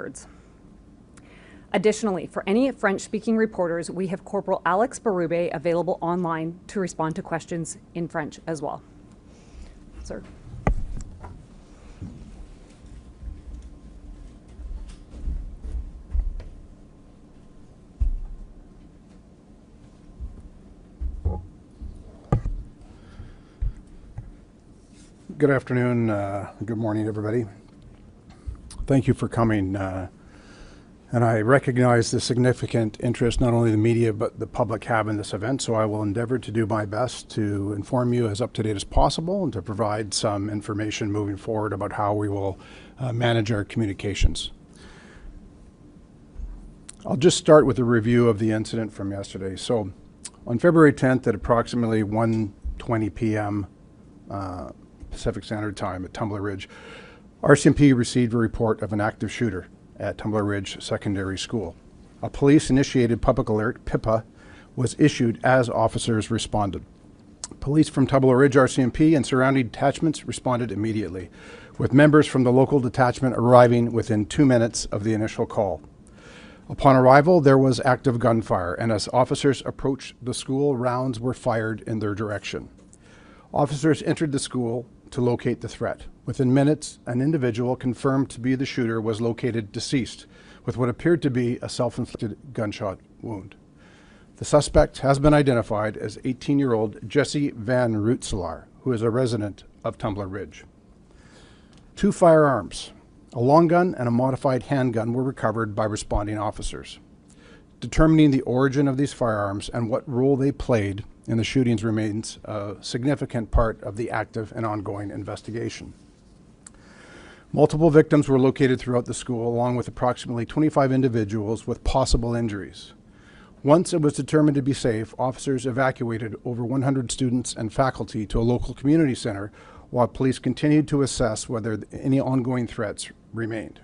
words. Additionally, for any French-speaking reporters, we have Corporal Alex Barube available online to respond to questions in French as well. Sir. Good afternoon, good morning, everybody. Thank you for coming. And I recognize the significant interest not only the media but the public have in this event, so I will endeavor to do my best to inform you as up to date as possible and to provide some information moving forward about how we will manage our communications. I'll just start with a review of the incident from yesterday. So on February 10th at approximately 1:20 p.m. Pacific Standard Time at Tumblers Ridge, RCMP received a report of an active shooter at Tumblers Ridge Secondary School. A police-initiated public alert, PIPA, was issued as officers responded. Police from Tumblers Ridge RCMP and surrounding detachments responded immediately, with members from the local detachment arriving within 2 minutes of the initial call. Upon arrival, there was active gunfire, and as officers approached the school, rounds were fired in their direction. Officers entered the school to locate the threat. Within minutes, an individual confirmed to be the shooter was located deceased with what appeared to be a self-inflicted gunshot wound. The suspect has been identified as 18-year-old Jesse Van Rootselaar, who is a resident of Tumblers Ridge. 2 firearms, a long gun and a modified handgun, were recovered by responding officers. Determining the origin of these firearms and what role they played in the shootings remains a significant part of the active and ongoing investigation. Multiple victims were located throughout the school, along with approximately 25 individuals with possible injuries. Once it was determined to be safe, officers evacuated over 100 students and faculty to a local community center, while police continued to assess whether any ongoing threats remained.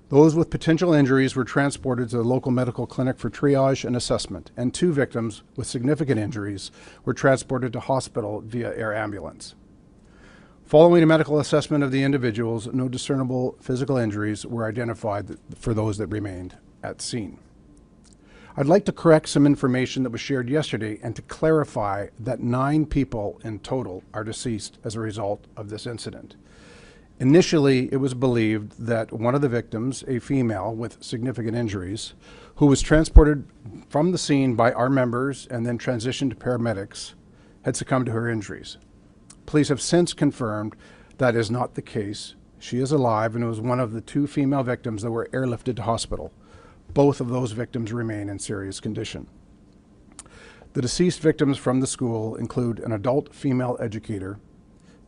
Those with potential injuries were transported to the local medical clinic for triage and assessment, and 2 victims with significant injuries were transported to hospital via air ambulance. Following a medical assessment of the individuals, no discernible physical injuries were identified for those that remained at scene. I'd like to correct some information that was shared yesterday and to clarify that 9 people in total are deceased as a result of this incident. Initially, it was believed that one of the victims, a female with significant injuries, who was transported from the scene by our members and then transitioned to paramedics, had succumbed to her injuries. Police have since confirmed that is not the case. She is alive and was one of the 2 female victims that were airlifted to hospital. Both of those victims remain in serious condition. The deceased victims from the school include an adult female educator,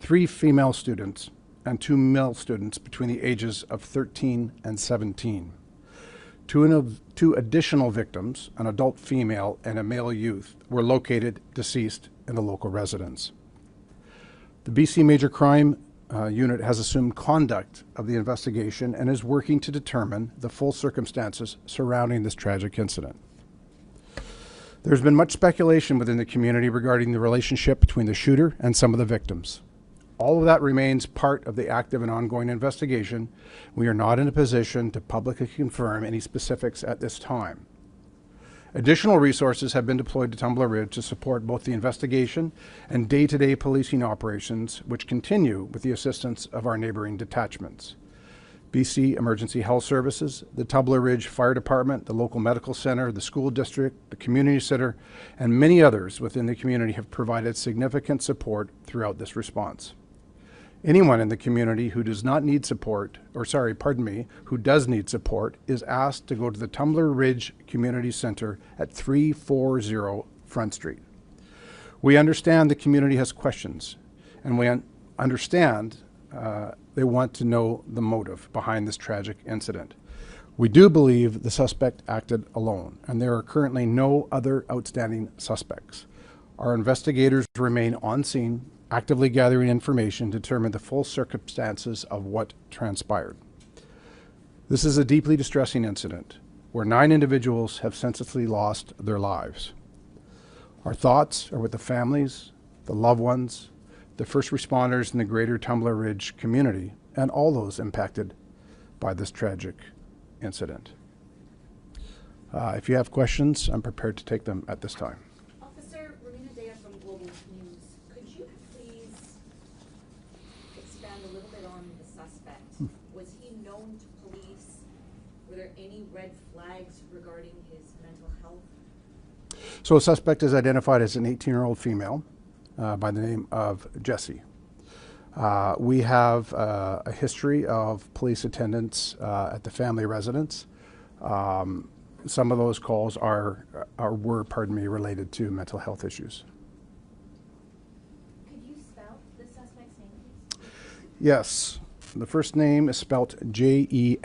3 female students, and 2 male students between the ages of 13 and 17. 2 additional victims, an adult female and a male youth, were located deceased in the local residence. The BC Major Crime Unit has assumed conduct of the investigation and is working to determine the full circumstances surrounding this tragic incident. There's been much speculation within the community regarding the relationship between the shooter and some of the victims. All of that remains part of the active and ongoing investigation. We are not in a position to publicly confirm any specifics at this time. Additional resources have been deployed to Tumblers Ridge to support both the investigation and day-to-day policing operations, which continue with the assistance of our neighboring detachments. BC Emergency Health Services, the Tumblers Ridge Fire Department, the local medical center, the school district, the community center, and many others within the community have provided significant support throughout this response. Anyone in the community who does not need support, who does need support, is asked to go to the Tumblers Ridge Community Center at 340 Front Street. We understand the community has questions, and we understand they want to know the motive behind this tragic incident. We do believe the suspect acted alone, and there are currently no other outstanding suspects. Our investigators remain on scene, actively gathering information to determine the full circumstances of what transpired. This is a deeply distressing incident where 9 individuals have senselessly lost their lives. Our thoughts are with the families, the loved ones, the first responders in the greater Tumblers Ridge community, and all those impacted by this tragic incident. If you have questions, I'm prepared to take them at this time. Officer Romina Dea from Global News. Could you please expand a little bit on the suspect? Was he known to police? Were there any red flags regarding his mental health? So a suspect is identified as an 18-year-old female by the name of Jessie. We have a history of police attendance at the family residence. Some of those calls were related to mental health issues. Could you spell the suspect's name, please? Yes, the first name is spelt Jesse.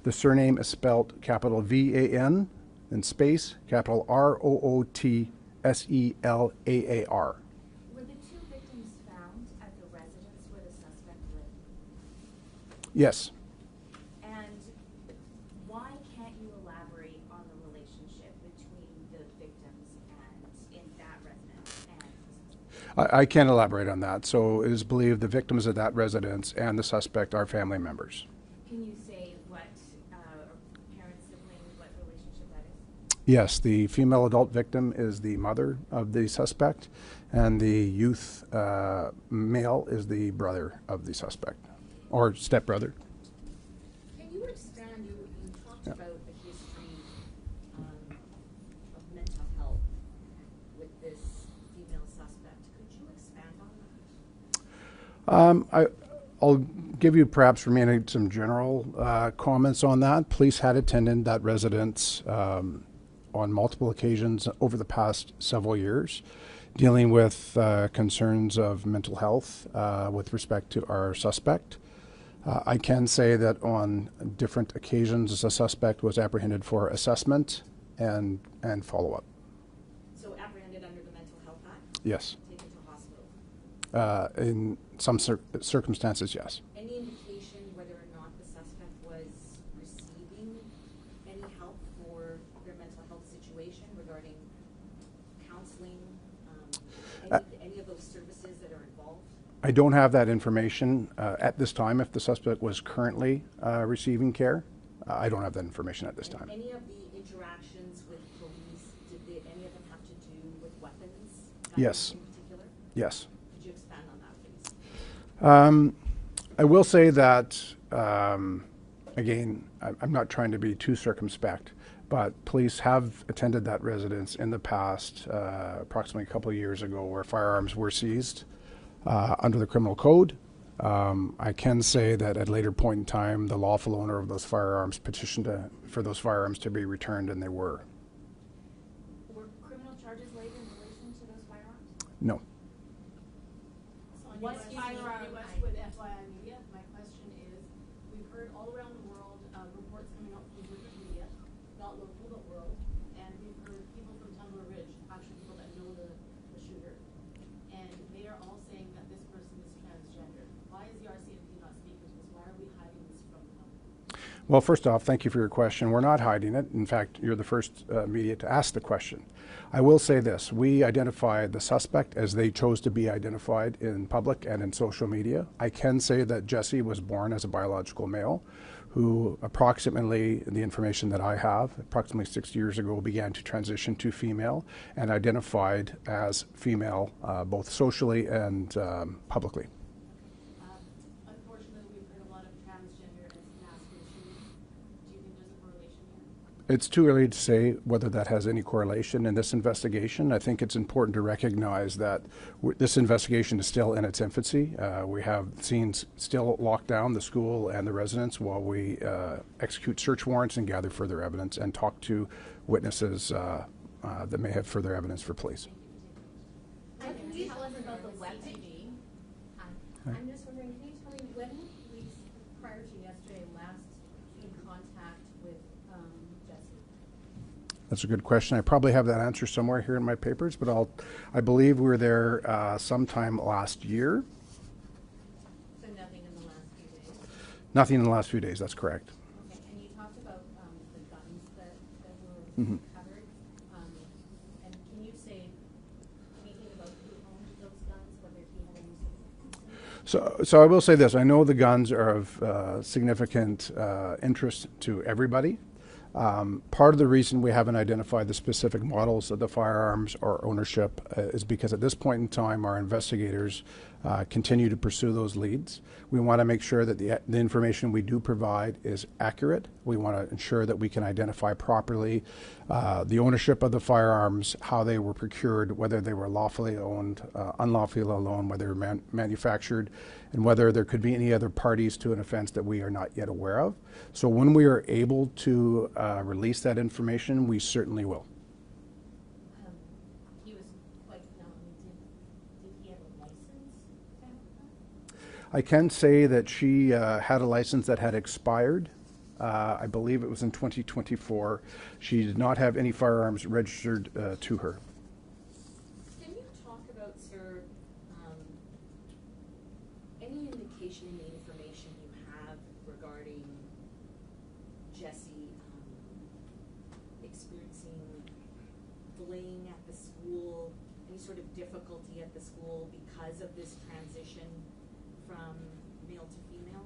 The surname is spelt capital VAN, then space, capital ROOTSELAAR. Were the two victims found at the residence where the suspect lived? Yes. And why can't you elaborate on the relationship between the victims and in that residence and the suspect? I can't elaborate on that. So it is believed the victims of that residence and the suspect are family members. Can you say what parent, sibling, what relationship that is? Yes, the female adult victim is the mother of the suspect, and the youth male is the brother of the suspect, or stepbrother. Can you expand, you talked about the history of mental health with this female suspect. Could you expand on that? I'll give you perhaps remaining some general comments on that. Police had attended that residence on multiple occasions over the past several years, dealing with concerns of mental health with respect to our suspect. I can say that on different occasions, the suspect was apprehended for assessment and follow-up. So apprehended under the Mental Health Act? Yes. Taken to hospital? In some circumstances, yes. Any indication whether or not the suspect was receiving any help for their mental health situation regarding counseling, any of those services that are involved? I don't have that information at this time if the suspect was currently receiving care. I don't have that information at this time. Any of the interactions with police, did any of them have to do with weapons? Yes. In particular? Yes. Could you expand on that, please? I will say that, again, I'm not trying to be too circumspect, but police have attended that residence in the past, approximately a couple of years ago, where firearms were seized under the criminal code. I can say that at a later point in time, the lawful owner of those firearms petitioned for those firearms to be returned, and they were. Were criminal charges laid in relation to those firearms? No. What firearm with FYI media? My question is, we've heard all around the world reports coming out from different media, not local but world, and we've heard people from Tumblers Ridge, actually people that know the shooter, and they are all saying that this person is transgender. Why is the RCMP not speaking to this? Why are we hiding this from the public? Well, first off, thank you for your question. We're not hiding it. In fact, you're the first media to ask the question. I will say this. We identified the suspect as they chose to be identified in public and in social media. I can say that Jesse was born as a biological male who approximately, the information that I have, approximately 6 years ago began to transition to female and identified as female both socially and publicly. Unfortunately, we've heard a lot of transgender as masculine shootings. Do you think there's a correlation here? It's too early to say whether that has any correlation in this investigation. I think it's important to recognize that this investigation is still in its infancy. We have scenes still locked down, the school and the residence, while we execute search warrants and gather further evidence and talk to witnesses that may have further evidence for police. Can you tell us about the weapon? I'm just wondering, can you tell me when police, prior to yesterday, last in contact with Jesse? That's a good question. I probably have that answer somewhere here in my papers, but I believe we were there sometime last year. So nothing in the last few days? Nothing in the last few days, that's correct. Okay, and you talked about the guns that were Mhm. recovered. And can you say anything about who owned those guns, whether he had any sort of consent? So I will say this. I know the guns are of significant interest to everybody. Part of the reason we haven't identified the specific models of the firearms or ownership is because at this point in time, our investigators continue to pursue those leads. We want to make sure that the information we do provide is accurate. We want to ensure that we can identify properly the ownership of the firearms, how they were procured, whether they were lawfully owned, unlawfully owned, whether they were manufactured, and whether there could be any other parties to an offense that we are not yet aware of. So when we are able to release that information, we certainly will. He was quite young. Did he have a license to have that? I can say that she had a license that had expired. I believe it was in 2024. She did not have any firearms registered to her. Can you talk about, sir, any indication in the information you have regarding Jesse experiencing bullying at the school, any sort of difficulty at the school because of this transition from male to female?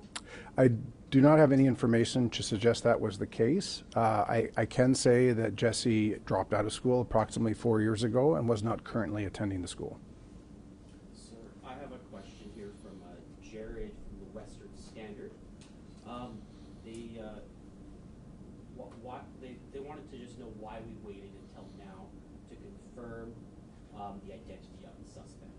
I do not have any information to suggest that was the case. I can say that Jesse dropped out of school approximately 4 years ago and was not currently attending the school. Sir, I have a question here from Jared from the Western Standard. They wanted to just know why we waited until now to confirm the identity of the suspect.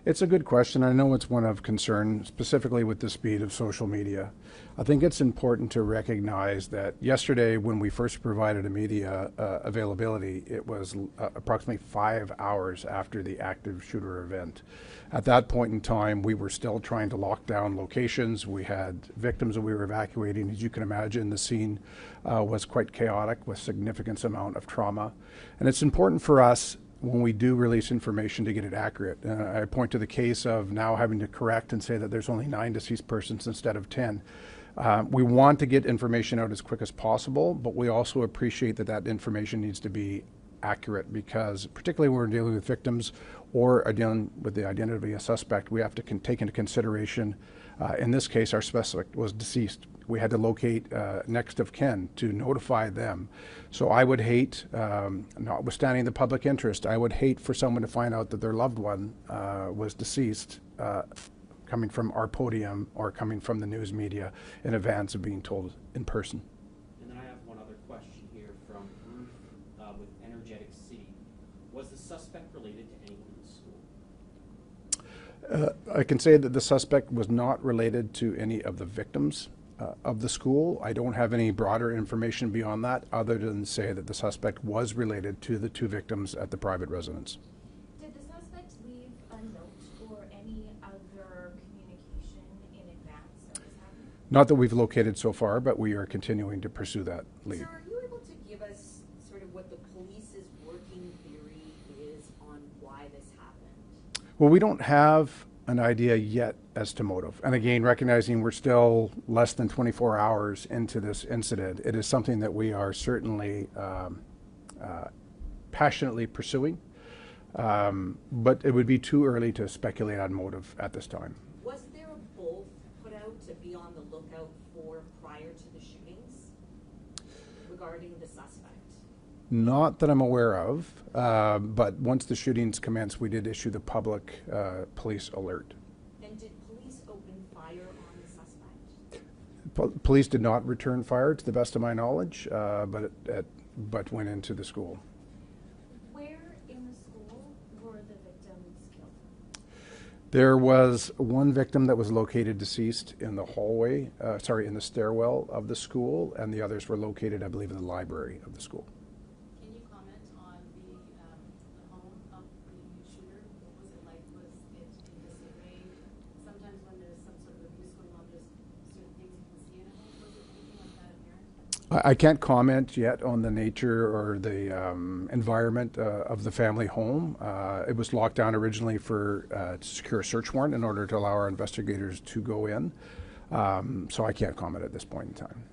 It's a good question. I know it's one of concern, specifically with the speed of social media. I think it's important to recognize that yesterday, when we first provided a media availability, it was approximately 5 hours after the active shooter event. At that point in time, we were still trying to lock down locations. We had victims that we were evacuating. As you can imagine, the scene was quite chaotic with significant amount of trauma. And it's important for us when we do release information to get it accurate. I point to the case of now having to correct and say that there's only 9 deceased persons instead of 10. We want to get information out as quick as possible, but we also appreciate that that information needs to be accurate, because particularly when we're dealing with victims or are dealing with the identity of a suspect, we have to take into consideration, in this case, our suspect was deceased. We had to locate next of kin to notify them. So I would hate, notwithstanding the public interest, I would hate for someone to find out that their loved one was deceased coming from our podium or coming from the news media in advance of being told in person. And then I have one other question here from Ruth with Energetic City. Was the suspect related to anyone in the school? I can say that the suspect was not related to any of the victims of the school. I don't have any broader information beyond that, other than say that the suspect was related to the 2 victims at the private residence. Did the suspect leave a note or any other communication in advance of this happening? Not that we've located so far, but we are continuing to pursue that lead. Sir, are you able to give us sort of what the police's working theory is on why this happened? Well, we don't have an idea yet as to motive. And again, recognizing we're still less than 24 hours into this incident, it is something that we are certainly passionately pursuing. But it would be too early to speculate on motive at this time. Was there a bolt put out to be on the lookout for prior to the shootings regarding the suspect? Not that I'm aware of, but once the shootings commenced, we did issue the public police alert. And did police open fire on the suspect? Police did not return fire, to the best of my knowledge, but went into the school. Where in the school were the victims killed? There was one victim that was located deceased in the hallway, in the stairwell of the school, and the others were located, I believe, in the library of the school. Can you comment on the home of the shooter? What was it like? Was it in disarray? Sometimes when there's some sort of abuse going on, there's certain things you can see in a home. Was it anything like that apparent? I can't comment yet on the nature or the environment of the family home. It was locked down originally for to secure a search warrant in order to allow our investigators to go in. So I can't comment at this point in time.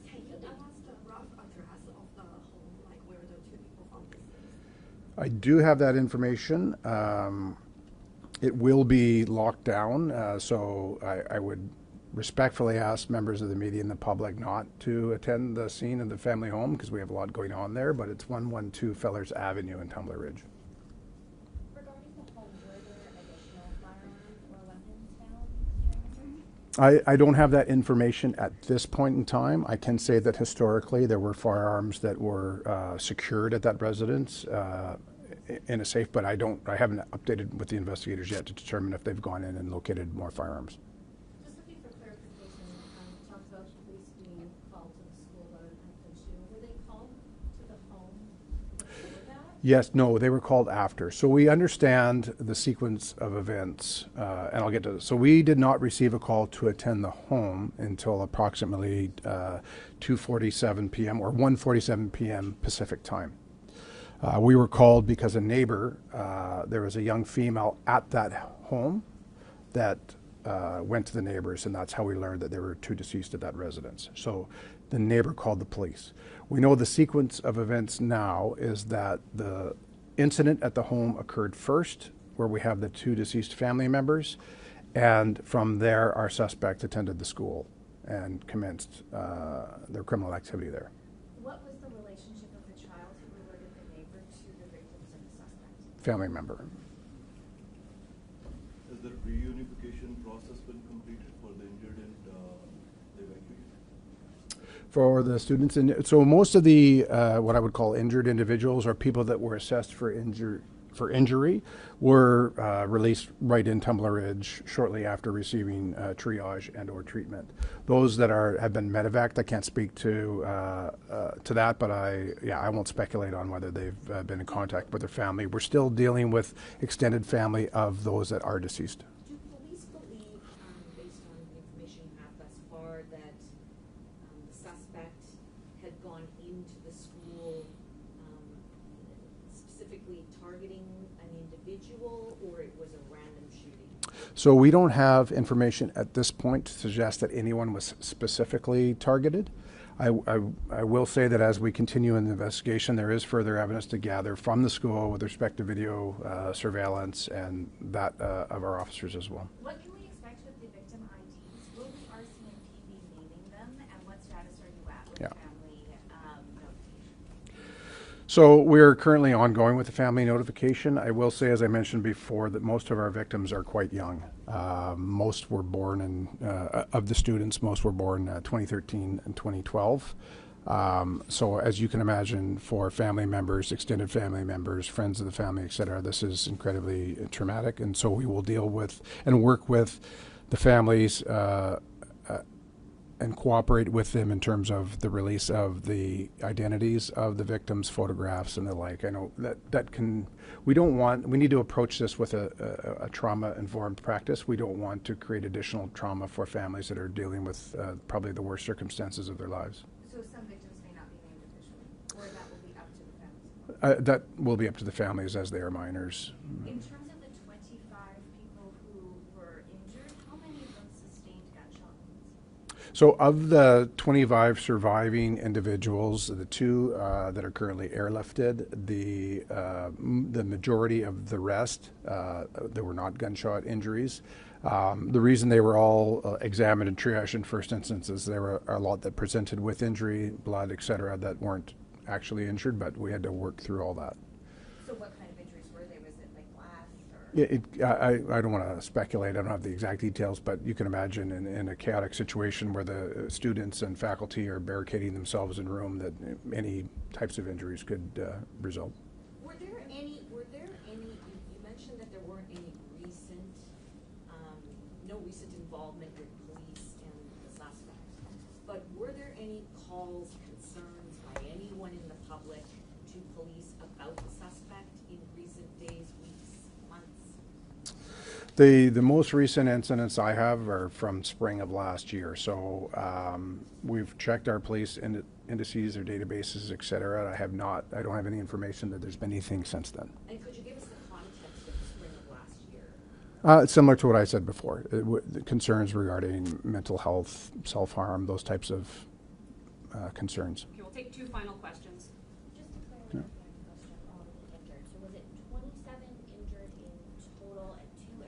Can you tell us the rough address of the home, like where the 2 people found deceased? I do have that information. It will be locked down, so I would respectfully ask members of the media and the public not to attend the scene of the family home because we have a lot going on there, but it's 112 Fellers Avenue in Tumblers Ridge. Regarding the home, were there additional firearms or weapons found during the search? I don't have that information at this point in time. I can say that historically there were firearms that were secured at that residence in a safe, but I haven't updated with the investigators yet to determine if they've gone in and located more firearms. Just looking for clarification, you talked about police being called to the school rather than to. Were they called to the home before that? Yes, no, they were called after. So we understand the sequence of events, and I'll get to this. So we did not receive a call to attend the home until approximately 2:47 p.m. or 1:47 p.m. Pacific time. We were called because a neighbor, there was a young female at that home that went to the neighbors, and that's how we learned that there were 2 deceased at that residence. So the neighbor called the police. We know the sequence of events now is that the incident at the home occurred first, where we have the 2 deceased family members, and from there our suspect attended the school and commenced their criminal activity there. What was the relationship of the child who alerted the neighbor to the victims and the suspect? Family member. Has the reunification process been completed for the injured and the evacuees? For the students, and so most of the what I would call injured individuals are people that were assessed for injury were released right in Tumblers Ridge shortly after receiving triage and/or treatment. Those that have been medevaced, I can't speak to that, but I won't speculate on whether they've been in contact with their family. We're still dealing with extended family of those that are deceased. Do police believe, based on the information you have thus far, that the suspect had gone into the school specifically targeting an individual, or it was a random shooting? So we don't have information at this point to suggest that anyone was specifically targeted. I will say that as we continue in the investigation, there is further evidence to gather from the school with respect to video surveillance and that of our officers as well. What can we expect with the victim IDs? Will the RCMP be naming them, and what status are you at with Yeah. family notification? So we're currently ongoing with the family notification. I will say, as I mentioned before, that most of our victims are quite young. Most were born of the students, most were born 2013 and 2012. So as you can imagine, for family members, extended family members, friends of the family, etc., this is incredibly traumatic. And so we will deal with and work with the families and cooperate with them in terms of the release of the identities of the victims, photographs, and the like. I know we need to approach this with a trauma-informed practice. We don't want to create additional trauma for families that are dealing with probably the worst circumstances of their lives. So some victims may not be named officially, or that will be up to the families? That will be up to the families as they are minors. In terms of the 25 people who were injured, how many of them sustained gunshot wounds? So of the 25 surviving individuals, the 2 that are currently airlifted, the majority of the rest, there were not gunshot injuries. The reason they were all examined and triaged in first instance is there were a lot that presented with injury, blood, etc., that weren't actually injured, but we had to work through all that. So what kind of injuries were they? Was it like glass or? Yeah, I don't want to speculate. I don't have the exact details, but you can imagine in a chaotic situation where the students and faculty are barricading themselves in a room that any types of injuries could result. Were there any, you mentioned that there weren't any no recent involvement with police and the suspect, but were there any calls, concerns by anyone in the public to police about the suspect in recent days, weeks, months? The most recent incidents I have are from spring of last year. So we've checked our police indices, their databases, et cetera. I don't have any information that there's been anything since then. And could you give us the context of the spring of last year? It's similar to what I said before. The concerns regarding mental health, self-harm, those types of concerns. Okay, we'll take 2 final questions. Just to clarify my question on the injured. So was it 27 injured in total and 2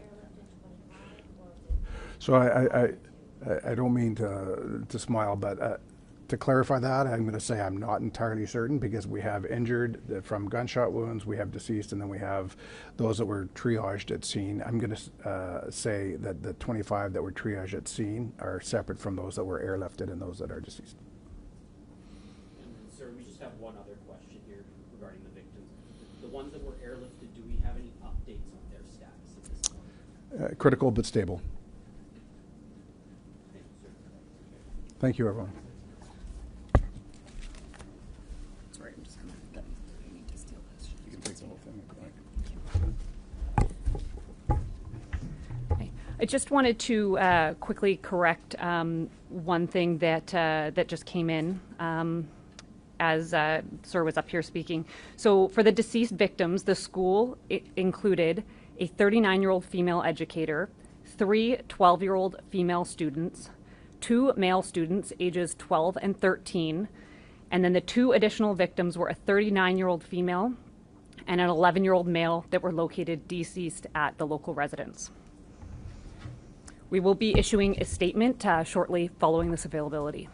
So I don't mean to smile, but to clarify that, I'm going to say I'm not entirely certain because we have injured from gunshot wounds, we have deceased, and then we have those that were triaged at scene. I'm going to say that the 25 that were triaged at scene are separate from those that were airlifted and those that are deceased. And sir, we just have one other question here regarding the victims. The ones that were airlifted, do we have any updates on their status at this point? Critical but stable. Thank you, sir. Thank you, everyone. Sorry, I'm just gonna need to steal this. You can take the whole thing if you like. I just wanted to quickly correct one thing that that just came in as Sir was up here speaking. So for the deceased victims, the school included a 39-year-old female educator, 3 12-year-old female students, 2 male students ages 12 and 13, and then the 2 additional victims were a 39-year-old female and an 11-year-old male that were located deceased at the local residence. We will be issuing a statement shortly following this availability.